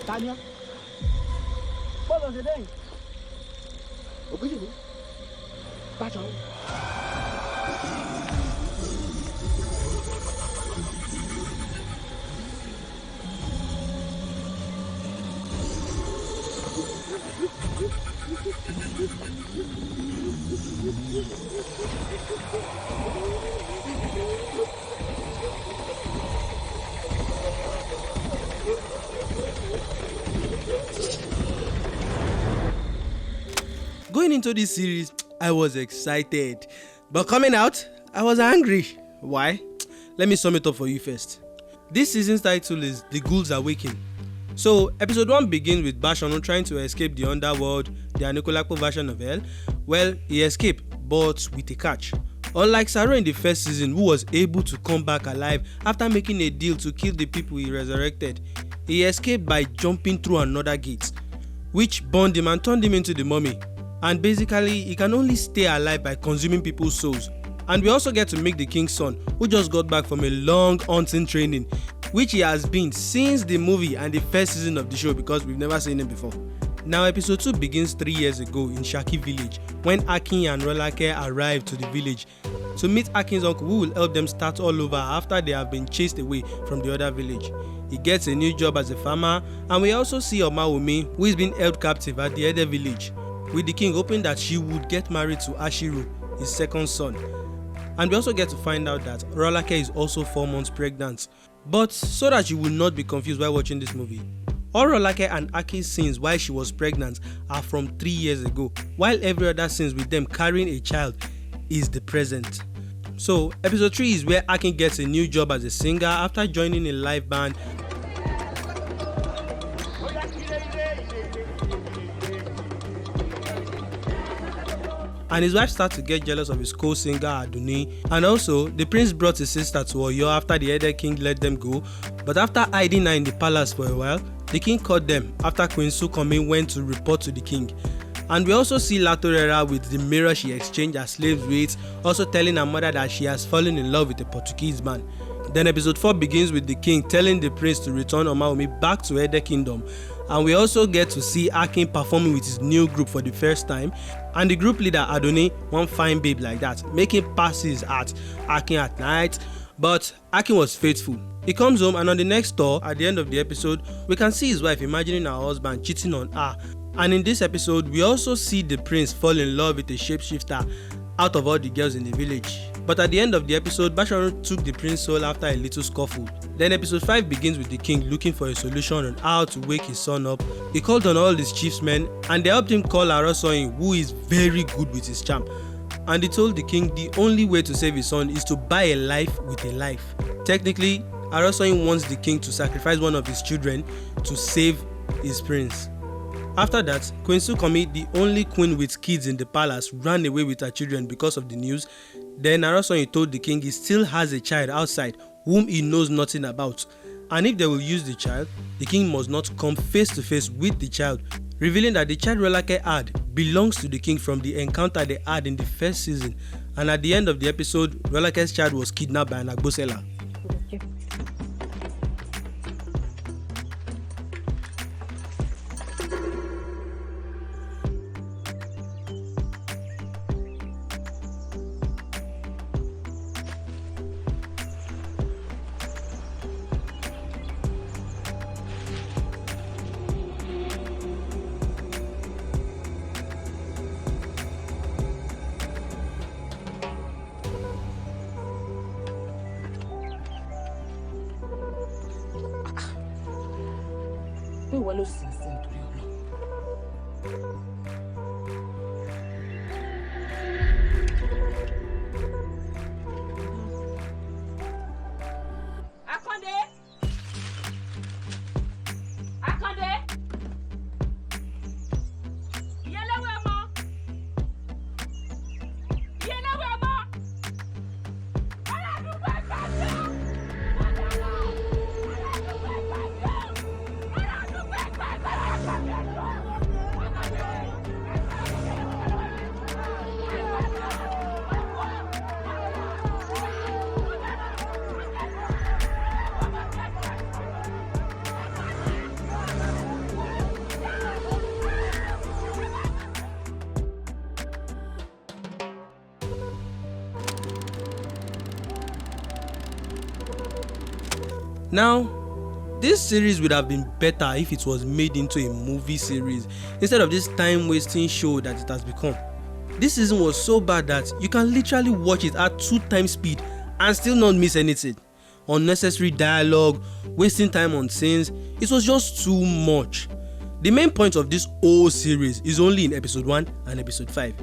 Tanya. What was it then? Ogunjimi. Bashorun. Going into this series, I was excited, but coming out, I was angry. Why? Let me sum it up for you first. This season's title is The Ghouls Awakens. So, episode 1 begins with Bashorun trying to escape the underworld, the Anikulapo version of hell. Well, he escaped, but with a catch. Unlike Saro in the first season, who was able to come back alive after making a deal to kill the people he resurrected, he escaped by jumping through another gate, which burned him and turned him into the mummy. And basically, he can only stay alive by consuming people's souls. And we also get to meet the king's son, who just got back from a long hunting training, which he has been since the movie and the first season of the show, because we've never seen him before. Now, episode 2 begins 3 years ago in Shaki village, when Akin and Rolake arrive to the village to meet Akin's uncle, who will help them start all over after they have been chased away from the other village. He gets a new job as a farmer, and we also see Omawumi, who is being held captive at the other village, with the king hoping that she would get married to Ashiru, his second son. And we also get to find out that Rolake is also 4 months pregnant. But so that you will not be confused while watching this movie, all Rolake and Aki's scenes while she was pregnant are from 3 years ago, while every other scenes with them carrying a child is the present. So episode 3 is where Akin gets a new job as a singer after joining a live band. And his wife starts to get jealous of his co-singer Aduni, and also the prince brought his sister to Oyo after the elder king let them go. But after hiding her in the palace for a while, the king caught them after Queen Sukomi went to report to the king. And we also see Latorera with the mirror she exchanged her slaves with, also telling her mother that she has fallen in love with a Portuguese man. Then episode 4 begins with the king telling the prince to return Omaomi back to Ede Kingdom. And we also get to see Akin performing with his new group for the first time, and the group leader Adoni, one fine babe like that, making passes at Akin at night. But Akin was faithful. He comes home, and on the next tour, at the end of the episode, we can see his wife imagining her husband cheating on her. And in this episode, we also see the prince fall in love with a shapeshifter out of all the girls in the village. But at the end of the episode, Bashorun took the prince's soul after a little scuffle. Then episode 5 begins with the king looking for a solution on how to wake his son up. He called on all his chiefs men, and they helped him call Arosoyin, who is very good with his charm. And he told the king the only way to save his son is to buy a life with a life. Technically, Arosoyin wants the king to sacrifice one of his children to save his prince. After that, Queen Sukomi, the only queen with kids in the palace, ran away with her children because of the news. Then Arosoyin told the king he still has a child outside whom he knows nothing about, and if they will use the child, the king must not come face to face with the child, revealing that the child Rolake had belongs to the king from the encounter they had in the first season. And at the end of the episode, Rolake's child was kidnapped by an Agbosela. Pé wọ́n ló sì ń sìn torí ọ̀nà. Akande! Akande! Ìyẹlẹ́wẹ̀ ọmọ! Ìyẹlẹ́wẹ̀ ọmọ! Aládùúgbò ìgbàjọ́! Aládùúgbò ìgbàjọ́! Aládùúgbò ìgbàjọ́! Now, this series would have been better if it was made into a movie series instead of this time-wasting show that it has become. This season was so bad that you can literally watch it at 2x speed and still not miss anything. Unnecessary dialogue, wasting time on scenes, it was just too much. The main point of this whole series is only in episode 1 and episode 5.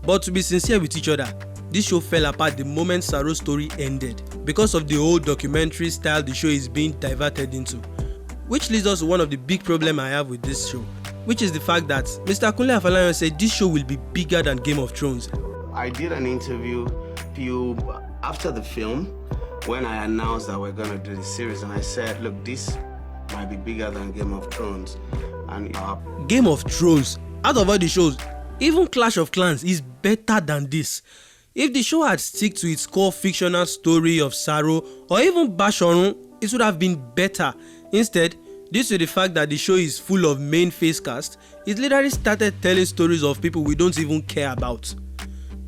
But to be sincere with each other, this show fell apart the moment Saro's story ended because of the old documentary style the show is being diverted into. Which leads us to one of the big problems I have with this show, which is the fact that Mr. Kunle Afolayan said this show will be bigger than Game of Thrones. I did an interview after the film when I announced that we're going to do this series, and I said, look, this might be bigger than Game of Thrones. And Game of Thrones, out of all the shows, even Clash of Clans is better than this. If the show had stick to its core fictional story of Saro or even Bashorun, it would have been better. Instead, due to the fact that the show is full of main face cast, it literally started telling stories of people we don't even care about.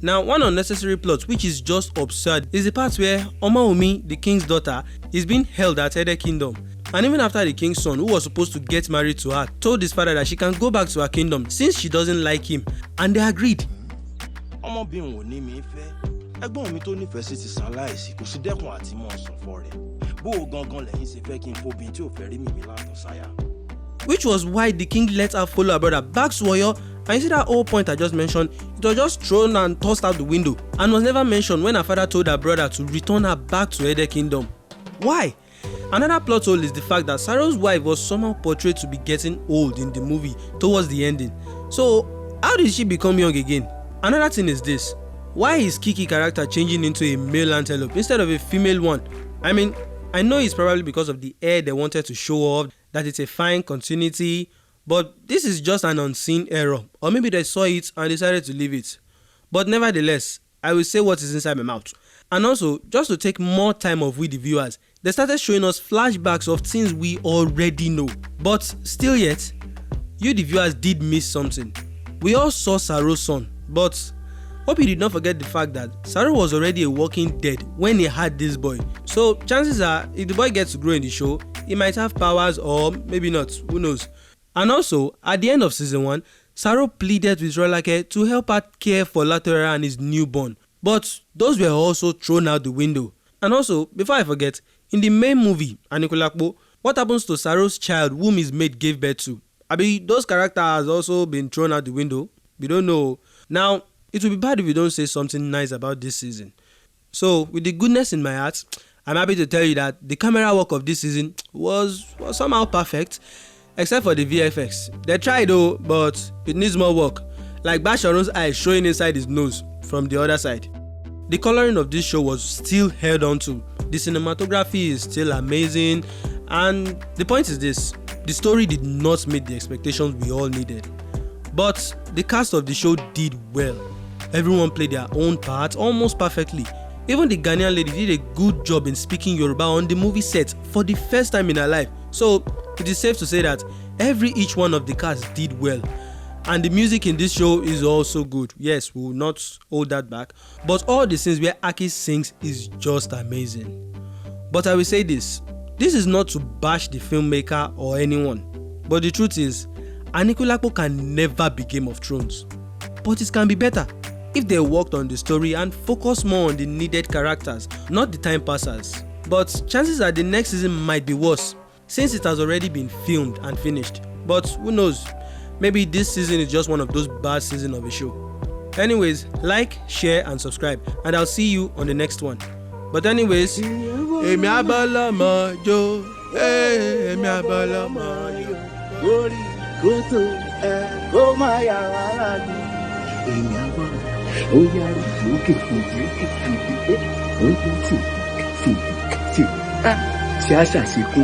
Now, one unnecessary plot which is just absurd is the part where Omaomi, the king's daughter, is being held at Ede Kingdom. And even after the king's son, who was supposed to get married to her, told his father that she can go back to her kingdom since she doesn't like him, and they agreed. Ọmọbìnrin ò ní mi fẹ́. Ẹ̀gbọ́n mi tó nífẹ̀ẹ́ sí ti san láìsí kò sí dẹ́kun àti mọ́ ọ̀sán fọ́ rẹ̀. Bó o gangan lẹ́yìn ṣe fẹ́ kí n fobìn tí ò fẹ́ rí mi látọ̀ sáyà. Which was why the king let her follow her brother back to Oyo, and you see that whole point I just mentioned, it was just thrown and tossed out the window and was never mentioned when her father told her brother to return her back to Ede Kingdom. Why? Another plot hole is the fact that Saro's wife was somehow portrayed to be getting old in the movie towards the ending. So, how did she become young again? Another thing is this. Why is Kiki character changing into a male antelope instead of a female one? I mean, I know it's probably because of the air they wanted to show off, that it's a fine continuity, but this is just an unseen error, or maybe they saw it and decided to leave it. But nevertheless, I will say what is inside my mouth. And also, just to take more time off with the viewers, they started showing us flashbacks of things we already know. But still yet, you the viewers did miss something. We all saw Saro's son, but hope you did not forget the fact that Saro was already a walking dead when he had this boy. So chances are, if the boy gets to grow in the show, he might have powers or maybe not, who knows. And also, at the end of season 1, Saro pleaded with Rolake to help her care for Laterra and his newborn. But those were also thrown out the window. And also, before I forget, in the main movie, Anikulapo, what happens to Saro's child whom his mate gave birth to? Those characters has also been thrown out the window. We don't know. Now, it would be bad if we don't say something nice about this season. So, with the goodness in my heart, I'm happy to tell you that the camera work of this season was somehow perfect, except for the VFX. They tried though, but it needs more work. Like Bashorun's eyes showing inside his nose from the other side. The coloring of this show was still held on to. The cinematography is still amazing, and the point is this: the story did not meet the expectations we all needed. But the cast of the show did well. Everyone played their own part almost perfectly. Even the Ghanaian lady did a good job in speaking Yoruba on the movie set for the first time in her life. So it is safe to say that each one of the cast did well. And the music in this show is also good. Yes, we will not hold that back. But all the scenes where Aki sings is just amazing. But I will say this is not to bash the filmmaker or anyone. But the truth is, Anikulapo can never be Game of Thrones. But it can be better if they worked on the story and focused more on the needed characters, not the time passers. But chances are the next season might be worse, since it has already been filmed and finished. But who knows? Maybe this season is just one of those bad seasons of a show. Anyways, like, share and subscribe, and I'll see you on the next one. But anyways, Emi abala majo, Emi abala majo. Ori koto e ko ma ya wala ni. Emi abala, o ya ri oke oke o ti. Ah, ṣe àṣàṣe kó.